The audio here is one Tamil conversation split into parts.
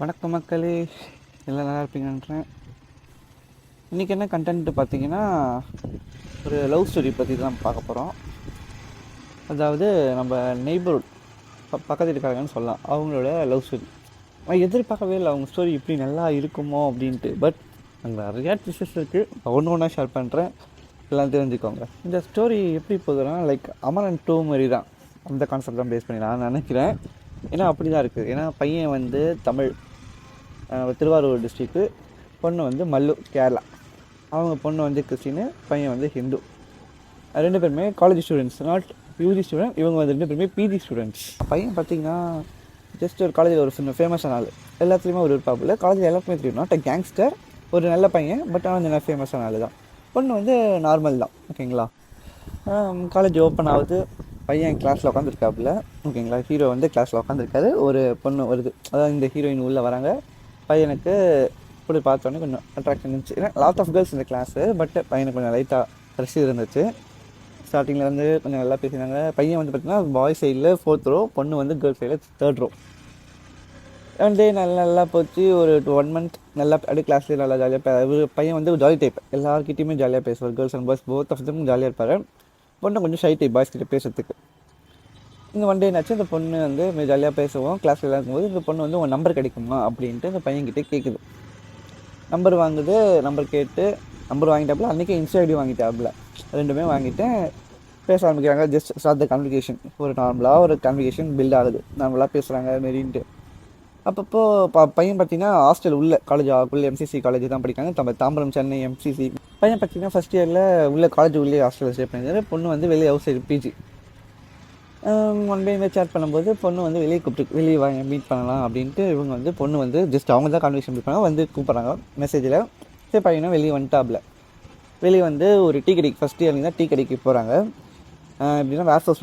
வணக்கம் மக்களே, எல்லாம் நல்லா இருப்பீங்கன்றேன். இன்றைக்கி என்ன கண்டென்ட்டு பார்த்தீங்கன்னா, ஒரு லவ் ஸ்டோரி பற்றி தான் பார்க்க போகிறோம். அதாவது நம்ம நெய்பர்ஹுட் பக்கத்து வீட்டுக்காரங்கன்னு சொல்லலாம், அவங்களோட லவ் ஸ்டோரி. நான் எதிர்பார்க்கவே இல்லை அவங்க ஸ்டோரி இப்படி நல்லா இருக்குமோ அப்படின்ட்டு. பட் அங்கே நிறையா ட்விஸ்டஸ் இருக்குது. ஒன்று ஒன்றா ஷேர் பண்ணுறேன், எல்லாம் தெரிஞ்சுக்கோங்க. இந்த ஸ்டோரி எப்படி போகுதுன்னா, லைக் அமரன் 2 மாதிரி தான், அந்த கான்செப்ட் தான் பேஸ் பண்ணி நான் நினைக்கிறேன். ஏன்னா அப்படி தான் இருக்குது. ஏன்னா பையன் வந்து தமிழ், திருவாரூர் டிஸ்ட்ரிக்கு, பொண்ணு வந்து மல்லு, கேரளா. அவங்க பொண்ணு வந்து கிறிஸ்டின்னு, பையன் வந்து ஹிந்து. ரெண்டு பேருமே college students, not UG student. இவங்க வந்து ரெண்டு பேருமே பிஜி ஸ்டூடெண்ட்ஸ். பையன் பார்த்திங்கன்னா ஜஸ்ட் ஒரு காலேஜில் ஒரு சின்ன ஃபேமஸான ஆள், எல்லாத்துலேயுமே ஒரு இருப்பாப்புல. காலேஜில் எல்லாருக்குமே தெரியும், நாட் அ கேங்ஸ்டர், ஒரு நல்ல பையன். பட் ஆனால் கொஞ்சம் ஃபேமஸான ஆள் தான். பொண்ணு வந்து நார்மல் தான், ஓகேங்களா. காலேஜ் ஓப்பன் ஆகுது, பையன் கிளாஸில் உட்காந்துருக்காப்புல, ஓகேங்களா. ஹீரோ வந்து கிளாஸில் உட்காந்துருக்காரு, ஒரு பொண்ணு வருது. அதாவது இந்த ஹீரோயின் உள்ளே வராங்க. பையனுக்கு இப்படி பார்த்தோன்னே கொஞ்சம் அட்ராக்ஷன் இருந்துச்சு. ஏன்னா லாட் ஆஃப் கேர்ள்ஸ் இந்த கிளாஸு, பட் பையனுக்கு கொஞ்சம் லைட்டாக ரசி இருந்துச்சு. ஸ்டார்டிங்கில் வந்து கொஞ்சம் நல்லா பேசினாங்க. பையன் வந்து பார்த்திங்கன்னா பாய் சைடில் 4th row, பொண்ணு வந்து கேர்ள்ஸ் சைடில் 3rd row. ஒன் டே நல்லா போச்சு. ஒரு 1 month நல்லா அப்படியே கிளாஸ்லேயே நல்லா ஜாலியாக பையன் வந்து ஜாலி டைப், எல்லாருக்கிட்டையுமே ஜாலியாக பேசுவார். Girls and boys both of them ஜாலியாக இருப்பார். பொண்ணு கொஞ்சம் ஷை டைப், பாய்ஸ் கிட்டே பேசுறதுக்கு. இந்த ஒன் டே என்னாச்சு, இந்த பொண்ணு வந்து ஜாலியாக பேசுவோம் கிளாஸில் இருக்கும்போது. இந்த பொண்ணு வந்து உங்கள் நம்பர் கிடைக்குமா அப்படின்ட்டு இந்த பையன்கிட்டே கேட்குது. நம்பர் வாங்குது. நம்பர் கேட்டு நம்பர் வாங்கிட்டாப்புல. அன்றைக்கி இன்ஸ்டா ஐடி வாங்கிட்டாப்புல. ரெண்டுமே வாங்கிட்டேன். பேச ஆரம்பிக்கிறாங்க. Just start the communication. ஒரு நார்மலாக ஒரு கம்யூனிகேஷன் பில்ட் ஆகுது. நார்மலாக பேசுகிறாங்க மாரின்ட்டு. அப்பப்போ பையன் பார்த்திங்கன்னா ஹாஸ்டல் உள்ள காலேஜ் உள்ள எம்சிசி காலேஜ் தான் படிக்காங்க. தாம்பரம், சென்னை எம்சிசி. பையன் பார்த்திங்கன்னா ஃபஸ்ட் இயரில் உள்ள காலேஜ் உள்ளே ஹாஸ்டலில் ஸ்டே பண்ணியிருந்தாரு. பொண்ணு வந்து வெளியே outside PG. One day இந்த சேட் பண்ணும்போது பொண்ணு வந்து வெளியே கூப்பிட்டு, வெளியே வாங்க மீட் பண்ணலாம் அப்படின்ட்டு. இவங்க வந்து பொண்ணு வந்து ஜஸ்ட் அவங்க தான் கான்வெர்சேஷன் பண்ணாங்க, வந்து கூப்பிட்றாங்க மெசேஜில். சரி, பையனும் வெளியே வந்துட்டாப்ல. வெளியே வந்து ஒரு டீ கடைக்கு, ஃபஸ்ட் இயர் தான் டீ கடைக்கு போகிறாங்க. எப்படின்னா வேர்ஃபோர்ஸ்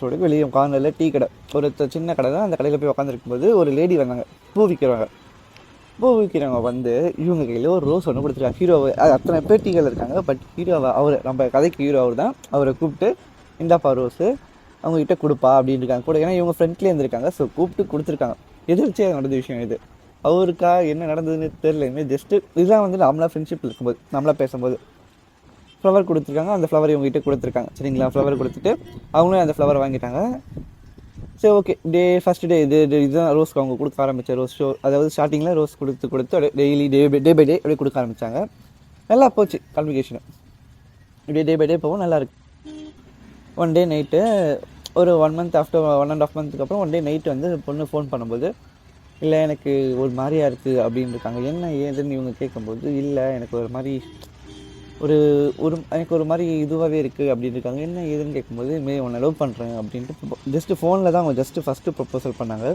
ரோடு வெளியே கார்னரில் டீ கடை, ஒரு சின்ன கடை தான். அந்த கடையில் போய் உட்காந்துருக்கும்போது ஒரு லேடி வந்தாங்க, பூ விற்கிறவங்க வந்து இவங்க கையில் ஒரு ரோஸ் ஒன்று கொடுத்துருக்காங்க. ஹீரோவை, அது அத்தனை பேர் டீ கடையில் இருக்காங்க. பட் ஹீரோவை, அவர் நம்ம கதைக்கு ஹீரோ அவர் தான். அவரை கூப்பிட்டு, இந்தாப்பா ரோஸு, அவங்ககிட்ட கொடுப்பா அப்படின்னு இருக்காங்க கூட. ஏன்னா இவங்க ஃப்ரெண்ட்லேயே இருந்திருக்காங்க. ஸோ கூப்பிட்டு கொடுத்துருக்காங்க. எதிர்த்து நடந்த விஷயம் இது. அவருக்கா என்ன நடந்ததுன்னு தெரியலையுமே. ஜஸ்ட்டு இதுதான் வந்து நார்மலாக ஃப்ரெண்ட்ஷிப்பில் இருக்கும்போது, நம்மளாக பேசும்போது ஃப்ளவர் கொடுத்துருக்காங்க. அந்த ஃப்ளவர் இவங்ககிட்ட கொடுத்துருக்காங்க, சரிங்களா. ஃப்ளவர் கொடுத்துட்டு அவங்களும் அந்த ஃப்ளவர் வாங்கிட்டாங்க. சரி, ஓகே. ஃபஸ்ட்டு டே இதுதான் ரோஸ்க்கு அவங்க கொடுக்க ஆரம்பித்த ரோஸ் ஷோ. அதாவது ஸ்டார்டிங்கில் ரோஸ் கொடுத்து டெய்லி டே பை டே அப்படியே கொடுக்க ஆரம்பித்தாங்க. நல்லா போச்சு கம்யூனிகேஷனு. இப்படியே டே பை டே போகும், நல்லாயிருக்கு. ஒன் டே நைட்டு, ஒரு 1 month ஆஃப்டர் 1.5 monthக்கு அப்புறம் ஒன் டே நைட்டு வந்து பொண்ணு ஃபோன் பண்ணும்போது, இல்லை எனக்கு ஒரு மாதிரியாக இருக்குது அப்படின்னு இருக்காங்க. என்ன ஏதுன்னு இவங்க கேட்கும்போது, இல்லை எனக்கு ஒரு மாதிரி எனக்கு ஒரு மாதிரி இதுவாகவே இருக்குது அப்படின்னு இருக்காங்க. என்ன ஏதுன்னு கேட்கும்போது, இதுமாரி உன்னை லவ் பண்ணுறேன் அப்படின்ட்டு ஜஸ்ட்டு ஃபோனில் தான் அவங்க ஜஸ்ட்டு ஃபஸ்ட்டு ப்ரொப்போசல் பண்ணாங்க.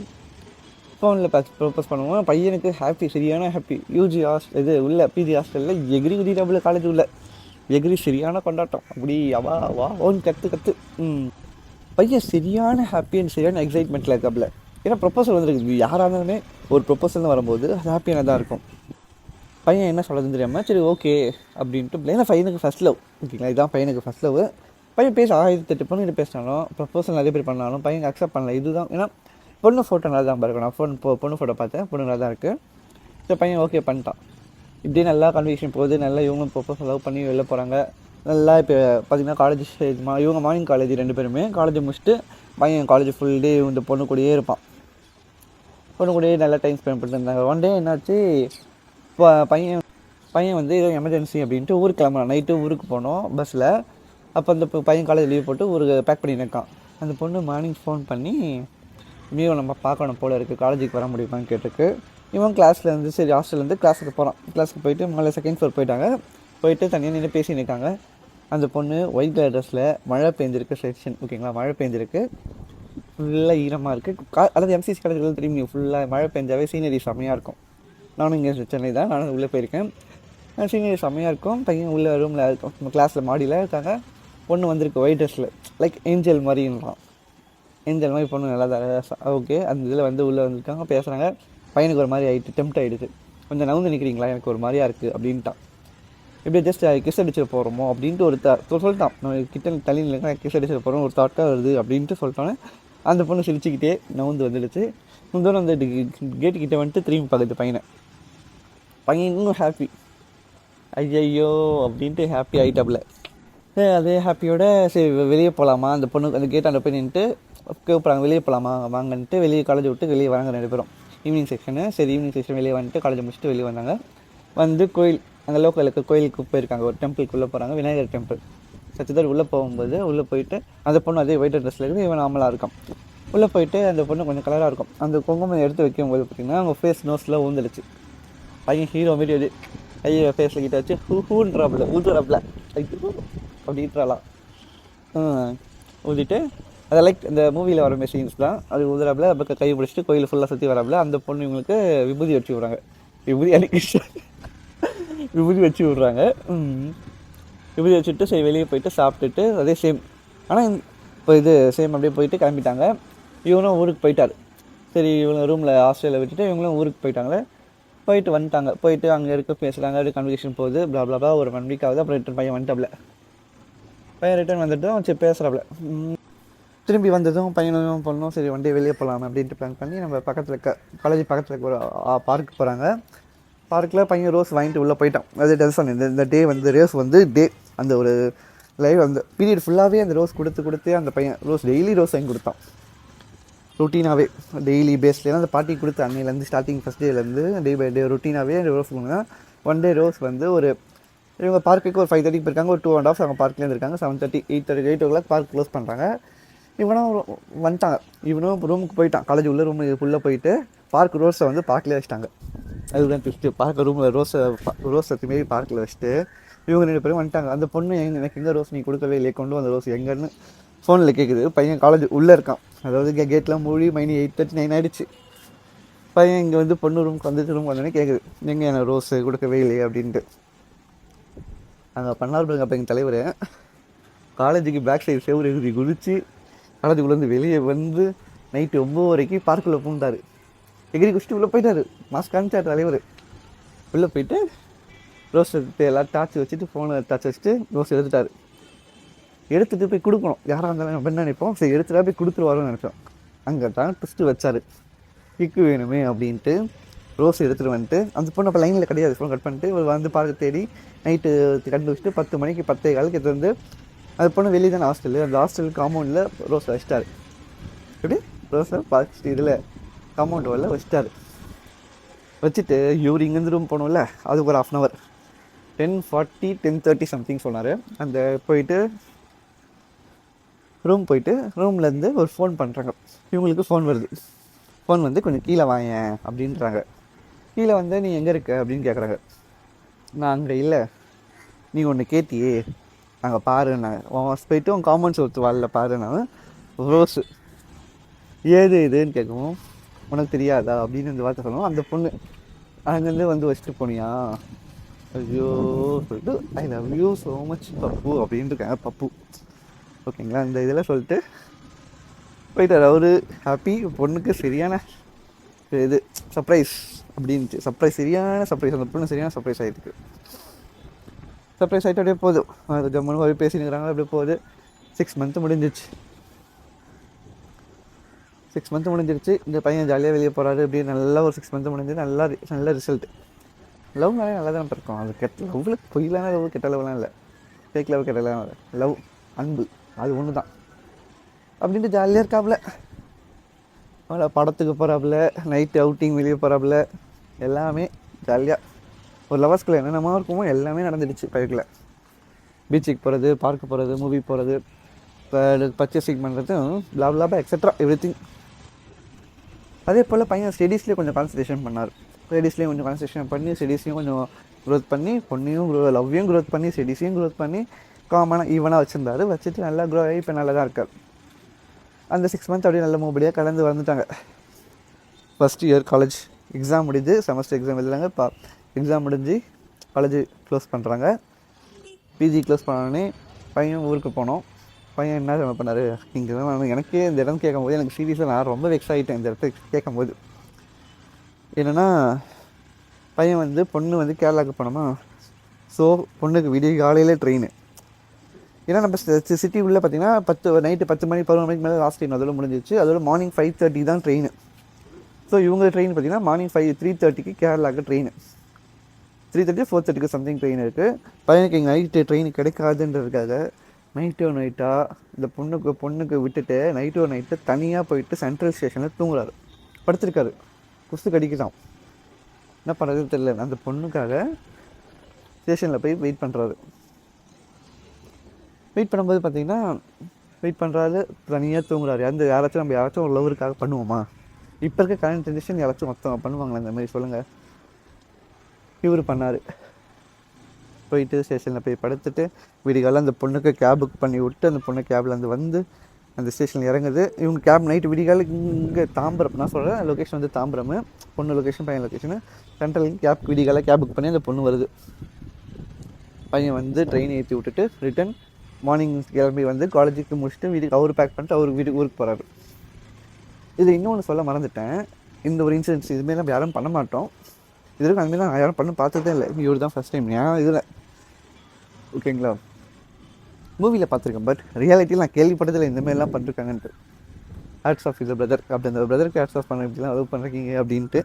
ஃபோனில் ப்ரொப்போஸ் பண்ணுவோம். பையனுக்கு ஹாப்பி, சரியான ஹாப்பி. யூஜி இது உள்ள பிஜி ஹாஸ்டலில் எகிரி குதிட்டாப்புல, காலேஜ் உள்ள எகிரி சரியான கொண்டாட்டம். அப்படி வா ஓன் கற்று பையன் சரியான ஹாப்பி அண்ட் சரியான எக்ஸைட்மெண்ட்டில் இருக்காப்புல. ஏன்னா ப்ரொப்போசல் வந்துருக்கு. யாரானாலுமே ஒரு ப்ரொப்போசல்னு வரும்போது ஹாப்பியாக தான் இருக்கும். பையன் என்ன சொல்கிறதுன்னு தெரியாமல் சரி ஓகே அப்படின்ட்டு. ஏன்னா பையனுக்கு ஃபஸ்ட் லவ், ஓகேங்களா. இதுதான் பையனுக்கு ஃபஸ்ட் லவ். பையன் 1008 பொண்ணு பேசினாலும், ப்ரொப்போசல் நிறைய பேர் பண்ணாலும் பையன் அக்செப்ட் பண்ணல. இதுதான் ஏன்னா பொண்ணு ஃபோட்டோ நல்லா தான் பாருக்கும். நான் பொண்ணு ஃபோட்டோ பார்த்தேன், பொண்ணு நல்லா தான் இருக்குது. சரி, பையன் ஓகே பண்ணிட்டான். இப்படி நல்லா கன்வர்சேஷன் போகுது. நல்லா இவங்களும் ப்ரொப்போசல் லவ் பண்ணி வெளில போகிறாங்க. நல்லா இப்போ பார்த்திங்கன்னா காலேஜ் இவங்க மார்னிங் காலேஜ், ரெண்டு பேருமே காலேஜ் முடிச்சுட்டு பையன் காலேஜ் ஃபுல் டே இந்த பொண்ணு கூடயே இருப்பான். பொண்ணு கூடயே நல்லா டைம் ஸ்பெண்ட் பண்ணிட்டு இருந்தாங்க. ஒன் டே என்னாச்சு, இப்போ பையன் வந்து ஏதோ எமர்ஜென்சி அப்படின்ட்டு ஊருக்கு கிளம்புறான். நைட்டு ஊருக்கு போனோம் பஸ்ஸில். அப்போ அந்த பையன் காலேஜ் லீவ் போட்டு ஊருக்கு பேக் பண்ணி நிற்கான். அந்த பொண்ணு மார்னிங் ஃபோன் பண்ணி, இனியும் நம்ம பார்க்கணும் போல் இருக்குது, காலேஜுக்கு வர முடியுமான்னு கேட்டுருக்கு. இவன் கிளாஸ்லேருந்து சரி ஹாஸ்டல்லேருந்து கிளாஸுக்கு போகிறான். கிளாஸுக்கு போயிட்டு மேலே செகண்ட் ஃப்ளோர் போயிட்டாங்க. போயிட்டு தனியாக நின்று பேசி நிற்காங்க. அந்த பொண்ணு ஒயிட் கலர் ட்ரெஸ்ஸில், மழை பெஞ்சிருக்கு செக்ஷன், ஓகேங்களா. மழை பெஞ்சிருக்கு, ஃபுல்லாக ஈரமாக இருக்குது. அதாவது எம்சிசி காலேஜில் திரும்பி ஃபுல்லாக மழை பெஞ்சாவே சீனரி செம்மையாக இருக்கும். நானும் இங்கே சென்னை தான், நானும் உள்ளே போயிருக்கேன். சீனரி செம்மையாக இருக்கும். பையன் உள்ளே ரூமில் இருக்கும், நம்ம கிளாஸில் மாடியில் இருக்காங்க. பொண்ணு வந்திருக்கு ஒயிட் ட்ரெஸ்ஸில், லைக் ஏஞ்சல் மாதிரின்றான். ஏஞ்சல் மாதிரி பொண்ணு நல்லா தான் ஓகே. அந்த இதில் வந்து உள்ளே வந்திருக்காங்க, பேசுகிறாங்க. பையனுக்கு ஒரு மாதிரி ஆகிட்டு டெம்ட் ஆகிடுது. கொஞ்சம் நவுந்து நிற்கிறீங்களா, எனக்கு ஒரு மாதிரியாக இருக்குது அப்படின்ட்டான். இப்படி ஜஸ்ட் கிஸ் அடிச்சிட போகிறோமோ அப்படின்ட்டு ஒரு சொல்லிட்டான். நம்ம கிட்ட தள்ளியில் கிஸ் அடிச்சிட போகிறோம் ஒரு தாட்டாக வருது அப்படின்ட்டு சொல்லிட்டோன்னே அந்த பொண்ணு சிரிச்சுக்கிட்டே நவுந்து வந்துடுச்சு. தூரம் வந்து கேட்டுக்கிட்ட வந்துட்டு திரும்பி பார்க்குது பையனை. பையன் இன்னும் ஹாப்பி, ஐயையோ அப்படின்ட்டு ஹாப்பி ஆகிட்டாப்புல. அதே ஹாப்பியோட சரி வெளியே போகலாமா, அந்த பொண்ணு அந்த கேட்டாண்ட போய் நின்றுட்டு கூப்பிட்றாங்க, வெளியே போகலாமா வாங்கன்ட்டு வெளியே காலேஜ் விட்டு வெளியே வராங்க 2 பேரும். Evening section. சரி ஈவினிங் செக்ஷன் வெளியே வந்துட்டு காலேஜை முடிச்சுட்டு வெளியே வந்தாங்க. வந்து கோயில், அங்கே லோக்கலுக்கு கோயிலுக்கு போயிருக்காங்க. ஒரு டெம்பிளுக்குள்ளே போகிறாங்க, விநாயகர் டெம்பிள். சச்சிதார் உள்ளே போகும்போது உள்ளே போயிட்டு அந்த பொண்ணு அதே ஒயிட் ட்ரெஸ்ஸில் இருக்குது, இவன் நார்மலாக இருக்கான். உள்ளே போயிட்டு அந்த பொண்ணு கொஞ்சம் கலராக இருக்கும். அந்த குங்குமம் எடுத்து வைக்கும்போது பார்த்திங்கன்னா அவங்க ஃபேஸ் நோஸில் ஊந்துடுச்சு. பையன் ஹீரோ மாரி அது ஐயோ ஃபேஸில் கிட்ட வச்சு ஹூன்றாப்புல ஊதுறாப்புல ஐயோ அப்படின்றாலாம். ஊதிட்டு அதை லைக் இந்த மூவியில் வர மெஷின்ஸ் தான் அது ஊதுறாப்புல. அப்போ கை பிடிச்சிட்டு கோயில் ஃபுல்லாக சுற்றி வராப்புல. அந்த பொண்ணு இவங்களுக்கு விபூதி வச்சு விட்றாங்க. விபூதி அன்னைக்கு விபூதி வச்சு விட்றாங்க. விபூதி வச்சுட்டு சரி வெளியே போயிட்டு சாப்பிட்டுட்டு அதே சேம். ஆனால் இப்போ இது சேம் அப்படியே போயிட்டு கிளம்பிட்டாங்க. இவனும் ஊருக்கு போயிட்டார். சரி இவங்க ரூமில் ஹாஸ்டலில் விட்டுட்டு இவங்களும் ஊருக்கு போயிட்டாங்களே. போயிட்டு வந்துட்டாங்க. போயிட்டு அங்கே இருக்க பேசுகிறாங்க, அப்படியே கன்வர்சேஷன் போகுது. பிளாப்ளாப்ளா ஒரு 1 வீக் ஆகுது. அப்புறம் ரிட்டன் பையன் வந்துட்டாப்ல. பையன் ரிட்டன் வந்துட்டோம். சரி பேசுகிறாப்புல. திரும்பி வந்ததும் பையனும் பொண்ணும் சரி வண்டி வெளியே போகலாம் அப்படின்ட்டு பிளான் பண்ணி நம்ம பக்கத்தில் இருக்க காலேஜ் பக்கத்தில் இருக்க ஒரு பார்க்கு போகிறாங்க. பார்க்கில் பையன் ரோஸ் வாங்கிட்டு உள்ளே போயிட்டான். அது டென்ஷன். இந்த டே வந்து ரோஸ் வந்து டே அந்த ஒரு லைவ் அந்த பீரியட் ஃபுல்லாகவே அந்த ரோஸ் கொடுத்து அந்த பையன் ரோஸ் டெய்லி ரோஸ் வாங்கி கொடுத்தான். ரொட்டீனாகவே டெய்லி பேஸ்லேயே அந்த பார்ட்டி கொடுத்து அன்னையிலேருந்து ஸ்டார்டிங் ஃபஸ்ட் டேலேருந்து டே பை டே ரொட்டீனாகவே ரோஸ் கொடுங்க. 1 டே ரோஸ் வந்து ஒரு இவங்க பார்க்குக்கு ஒரு 5:30 போயிருக்காங்க. ஒரு 2.5 அவங்க பார்க்லேருந்து இருக்காங்க. 7:30 8:30 8 o'clock பார்க் க்ளோஸ் பண்ணுறாங்க. இவனும் வந்துட்டாங்க. இவனும் ரூமுக்கு போயிட்டான். காலேஜ் உள்ள ரூமுக்குள்ளே போயிட்டு பார்க் ரோஸை வந்து பார்க்கில் வச்சுட்டாங்க. அதுதான் ட்விஸ்ட்டு. பார்க்க ரூமில் ரோஸை திரும்பி பார்க்கில் வச்சுட்டு இவங்க 2 பேரும் வந்துட்டாங்க. அந்த பொண்ணு எனக்கு எங்கே ரோஸ் நீ கொடுக்கவே இல்லையே, கொண்டு வந்த ரோஸ் எங்கன்னு ஃபோனில் கேட்குது. பையன் காலேஜ் உள்ளே இருக்கான். அதாவது கேட்லாம் மூடி மணி 8:39 ஆகிடுச்சு. பையன் இங்கே வந்து பொண்ணு ரூமுக்கு வந்தோடனே கேட்குது, எங்கே எனக்கு ரோஸு கொடுக்கவே இல்லையே அப்படின்ட்டு. அங்கே பண்ணார் பாருங்க. அப்போ எங்கள் தலைவர் காலேஜுக்கு பேக் சைடு சேவூர் எழுதி குதிச்சு காலேஜுக்குள்ளேருந்து வெளியே வந்து நைட்டு 9 வரைக்கும் பார்க்கில் பூந்தார். எகிரி குடிச்சிட்டு உள்ளே போயிட்டார். மாஸ்க் காமிச்சார் தலைவர். உள்ளே போயிட்டு ரோஸ் எடுத்து எல்லாம் டார்ச் வச்சுட்டு ஃபோனை டார்ச் வச்சுட்டு ரோஸ் எடுத்துட்டார். எடுத்துகிட்டு போய் கொடுக்கணும். யாராக இருந்தாலும் நம்ம என்ன நினைப்போம், சரி எடுத்துகிட்டா போய் கொடுத்துருவாருன்னு நினச்சோம். அங்கே தான் ட்விஸ்ட்டு வச்சார். கிக்கு வேணுமே அப்படின்ட்டு ரோஸ் எடுத்துகிட்டு வந்துட்டு அந்த பொண்ணு அப்போ லைனில் கிடையாது. ஃபோன் கட் பண்ணிட்டு வந்து பார்க்க தேடி நைட்டு கண்டுபிடிச்சிட்டு 10 மணிக்கு 10:15 எடுத்து வந்து அது பொண்ணு வெளியே தானே ஹாஸ்டலு. அந்த ஹாஸ்டல் காம்பவுண்டில் ரோஸ் வச்சிட்டாரு. எப்படி ரோஸை பார்த்துட்டு இதில் காம்பவுண்ட் வரல வச்சிட்டாரு. வச்சுட்டு இவர் இங்கேருந்து ரூம் போகணும்ல, அதுக்கு ஒரு 1/2 hour 10:40 10:30 சம்திங் சொன்னார். அந்த போயிட்டு ரூம் போயிட்டு ரூம்லேருந்து ஒரு ஃபோன் பண்ணுறாங்க. இவங்களுக்கு ஃபோன் வருது. ஃபோன் வந்து கொஞ்சம் கீழே வாங்க அப்படின்றாங்க. கீழே வந்து நீ எங்கே இருக்க அப்படின்னு கேட்குறாங்க. நான் அங்கே இல்லை, நீ ஒன்று கேட்டியே அங்கே பாருன்னாங்க. போயிட்டு உன் காமெண்ட்ஸ் ஒருத்தர் வரல பாருன்னாங்க. ரோஸு ஏது இதுன்னு கேட்கவும் உனக்கு தெரியாதா அப்படின்னு இந்த வார்த்தை சொல்லணும். அந்த பொண்ணு அங்கேருந்து வந்து வச்சுட்டு போனியா, ஐயோ சொல்லிட்டு I love you so much Pappu அப்படின்ட்டு இருக்காங்க. பப்பு ஓகேங்களா. இந்த இதெல்லாம் சொல்லிட்டு போயிட்டார். அவரு ஹாப்பி. பொண்ணுக்கு சரியான இது சர்ப்ரைஸ் அப்படின்ட்டு சரியான சர்ப்ரைஸ். அந்த பொண்ணு சரியான சர்ப்ரைஸ் ஆகிருக்கு. சர்ப்ரைஸ் ஆகிட்டு அப்படியே போகுது. அது ஜம்முன்னு வரை பேசினுக்கிறாங்க. அப்படியே போகுது. 6 months முடிஞ்சிச்சு. 6 months முடிஞ்சிருச்சு. இந்த பையன் ஜாலியாக வெளியே போகிறாரு. அப்படியே நல்லா ஒரு 6 months முடிஞ்சு நல்ல ரிசல்ட். லவ் மேலே நல்லா தான் இருக்கும். அது லவ்வில் பொய்லான லவ் கெட்ட லவ்லாம் இல்லை. ஃபேக் லவ் கெட்ட லவ் லவ் அன்பு அது ஒன்று தான் அப்படின்ட்டு ஜாலியாக இருக்காப்புல. அவளை படத்துக்கு போகிறாப்புல, நைட்டு அவுட்டிங் வெளியே போகிறாப்புல, எல்லாமே ஜாலியாக ஒரு லவர்ஸ்குள்ளே என்னென்னமா இருக்குமோ எல்லாமே நடந்துடுச்சு. பைக்கில் பீச்சுக்கு போகிறது, பார்க்கு போகிறது, மூவி போகிறது, பர்ச்சேசிங் பண்ணுறது, பிளாப்ளாபா எக்ஸெட்ரா எவ்ரிதிங். அதே போல் பையன் ஸ்டடீஸ்லேயே கொஞ்சம் கான்சன்ட்ரேஷன் பண்ணார். ஸ்டடீஸ்லேயும் கொஞ்சம் கான்சன்ட்ரேஷன் பண்ணி ஸ்டடீஸையும் கொஞ்சம் க்ரோத் பண்ணி, பொண்ணையும் லவ்வையும் க்ரோத் பண்ணி, ஸ்டடீஸையும் க்ரோத் பண்ணி காமனாக ஈவனாக வச்சுருந்தாரு. வச்சுட்டு நல்லா க்ரோ ஆகி இப்போ நல்லா தான் இருக்கார். அந்த 6 months அப்படியே நல்ல மூபடியாக கடந்து வந்துட்டாங்க. ஃபஸ்ட் இயர் காலேஜ் எக்ஸாம் முடிஞ்சு செமஸ்டர் எக்ஸாம் எழுதுறாங்க. எக்ஸாம் முடிஞ்சு காலேஜ் க்ளோஸ் பண்ணுறாங்க. பிஜி க்ளோஸ் பண்ணோடனே பையன் ஊருக்கு போனோம். பையன் என்ன பண்ணார், இங்கே தான் எனக்கே இந்த இடம் கேட்கும்போது எனக்கு சீரியஸாக நான் ரொம்ப வெக்ஸ் ஆகிட்டேன். இந்த இடத்த கேட்கும்போது என்னென்னா, பையன் வந்து பொண்ணு வந்து கேரளாவுக்கு போனோமா. ஸோ பொண்ணுக்கு விடிய காலையில் ட்ரெயின். ஏன்னா நம்ம சிட்டி உள்ள பார்த்தீங்கன்னா நைட்டு 10 மணி 11 மணிக்கு மேலே லாஸ்ட் ட்ரெயின் அதோட முடிஞ்சிச்சு. அதோட மார்னிங் 5:30 தான் ட்ரெயின். ஸோ இவங்க ட்ரெயின் பார்த்தீங்கன்னா மார்னிங் 3:30க்கு கேரளாவுக்கு ட்ரெயின். 3:30 4:30 சம்திங் ட்ரெயின் இருக்குது. பையனுக்கு எங்கள் நைட்டு ட்ரெயின் கிடைக்காதுன்றதுக்காக நைட்டாக இந்த பொண்ணுக்கு விட்டுட்டு நைட்டு தனியாக போயிட்டு சென்ட்ரல் ஸ்டேஷனில் தூங்குறாரு, படுத்திருக்காரு. குஸ்து கடிக்குதான், என்ன பண்ணுறதுன்னு தெரியல. அந்த பொண்ணுக்காக ஸ்டேஷனில் போய் வெயிட் பண்ணுறாரு. வெயிட் பண்ணும்போது பார்த்தீங்கன்னா வெயிட் பண்ணுறாரு, தனியாக தூங்குறாரு. நம்ம யாராச்சும் ஒரு லவருக்காக பண்ணுவோமா? இப்போ இருக்க கரண்ட் ஜென்ரேஷன் யாராச்சும் மொத்தம் பண்ணுவாங்களா இந்த மாதிரி சொல்லுங்கள்? இவர் பண்ணார். போயிட்டு ஸ்டேஷனில் போய் படுத்துட்டு விடிகாலம் அந்த பொண்ணுக்கு கேப் புக் பண்ணி விட்டு அந்த பொண்ணு கேப்லேருந்து வந்து அந்த ஸ்டேஷனில் இறங்குது. இவங்க கேப் நைட்டு விடிகால இங்கே தாம்பரம், நான் சொல்கிறேன் லொக்கேஷன் வந்து தாம்பரம், பொண்ணு லொக்கேஷன் பையன் லொக்கேஷனு. சென்ட்ரல் விடிகால கேப் புக் பண்ணி அந்த பொண்ணு வருது. பையன் வந்து ட்ரெயின் ஏற்றி விட்டுட்டு ரிட்டன் மார்னிங் கிளம்பி வந்து காலேஜுக்கு முடிச்சுட்டு வீட்டுக்கு அவர் பேக் பண்ணிட்டு அவர் ஊருக்கு போகிறாரு. இது இன்னொன்று சொல்ல மறந்துட்டேன். இந்த ஒரு இன்சிடென்ட்ஸ் இதுமாரி நம்ம யாரும் பண்ண மாட்டோம். இது வரைக்கும் அதுமாரி நான் யாரும் பார்த்ததே இல்லை. இவர் தான் ஃபஸ்ட் டைம் ஏன் இதில். ஓகேங்களா? மூவியில் பார்த்துருக்கேன், பட் ரியாலிட்டியில் நான் கேள்விப்பட்டதில்லை இந்தமாரிலாம் பண்ணிருக்காங்கன்ட்டு. ஹேட்ஸ் ஆஃப் இது பிரதர், அப்படி அந்த பிரதருக்கு ஹேட்ஸ் ஆஃப் பண்ண இப்படிலாம் அலோவ் பண்ணுறீங்க அப்படின்ட்டு.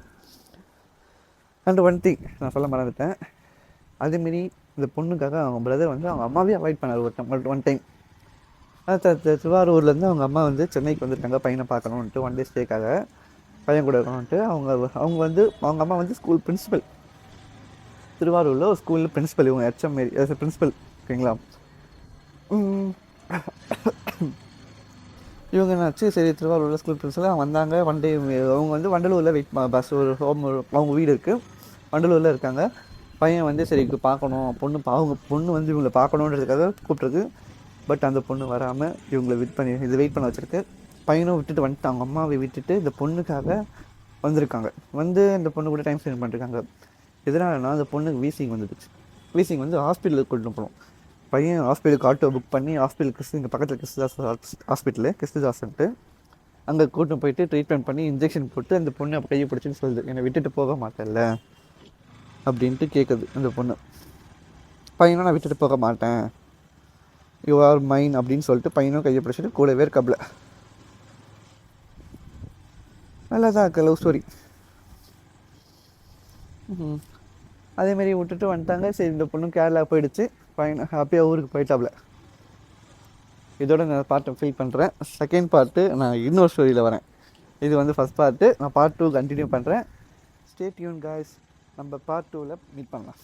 அண்ட் ஒன் திங் நான் சொல்ல மறந்துட்டேன். அதேமாரி இந்த பொண்ணுக்காக அவங்க பிரதர் வந்து அவங்க அம்மாவே அவாய்ட் பண்ணார் ஒன் டைம். திருவாரூர்லேருந்து அவங்க அம்மா வந்து சென்னைக்கு வந்துருக்காங்க பையனை பார்க்கணுன்ட்டு, 1 டே ஸ்டேக்காக பையன் கூட இருக்கணுன்ட்டு. அவங்க வந்து அவங்க அம்மா வந்து ஸ்கூல் பிரின்ஸிபல், திருவாரூரில் ஒரு ஸ்கூலில் பிரின்ஸிபல். இவங்க ஹெச்எம் மாரி பிரின்ஸிபல். ஓகேங்களா? இவங்க என்னாச்சு, சரி திருவாரூரில் ஸ்கூல் பிரின்ஸிபல் வந்தாங்க. ஒன் டே அவங்க வந்து வண்டலூரில் பஸ் ஒரு அவங்க வீடு இருக்குது, வண்டலூரில் இருக்காங்க. பையன் வந்து சரி பார்க்கணும் அவங்க பொண்ணு வந்து இவங்களை பார்க்கணுன்றதுக்காக கூப்பிட்ருக்கு. பட் அந்த பொண்ணு வராமல் இவங்களை வெயிட் பண்ண வச்சுருக்கு. பையனும் விட்டுட்டு வந்துட்டு அவங்க அம்மாவை விட்டுட்டு இந்த பொண்ணுக்காக வந்திருக்காங்க. வந்து இந்த பொண்ணு கூட டைம் ஸ்பெண்ட் பண்ணிருக்காங்க. எதனாலனா அந்த பொண்ணுக்கு வீசிங் வந்துடுச்சு. வீசிங் வந்து ஹாஸ்பிட்டலுக்கு கூட்டிட்டு போகணும். பையன் ஹாஸ்பிட்டலுக்கு ஆட்டோ புக் பண்ணி ஹாஸ்பிட்டலுக்கு இங்கே பக்கத்தில் கிறிஸ்துதாஸ் ஹாஸ்பிட்டலு, கிறிஸ்துதாஸ்ன்ட்டு அங்கே கூட்டிட்டு போயிட்டு ட்ரீட்மெண்ட் பண்ணி இன்ஜெக்ஷன் போட்டு அந்த பொண்ணு அப்போ கையை பிடிச்சின்னு சொல்லுது, என்னை விட்டுட்டு போக மாட்டேன்ல அப்படின்ட்டு கேட்குது அந்த பொண்ணு. பையனும் நான் விட்டுட்டு போக மாட்டேன், யூ ஆர் மைன் அப்படின்னு சொல்லிட்டு பையனும் கையை பிடிச்சிட்டு கூடவே இருக்காப்புல. நல்லா தான் இருக்கு லவ் ஸ்டோரி. அதேமாரி விட்டுட்டு வந்துட்டாங்க. சரி இந்த பொண்ணும் கேரளா போயிடுச்சு. பையன் ஹாப்பியாக ஊருக்கு போயிட்டாப்புல. இதோட நான் பார்ட்டை ஃபீல் பண்ணுறேன். செகண்ட் பார்ட்டு நான் இன்னொரு ஸ்டோரியில் வரேன். இது வந்து ஃபஸ்ட் பார்ட்டு. நான் பார்ட் 2 கண்டினியூ பண்ணுறேன். Stay tune guys. நம்ம பார்ட் 2ல் மீட் பண்ணலாம்.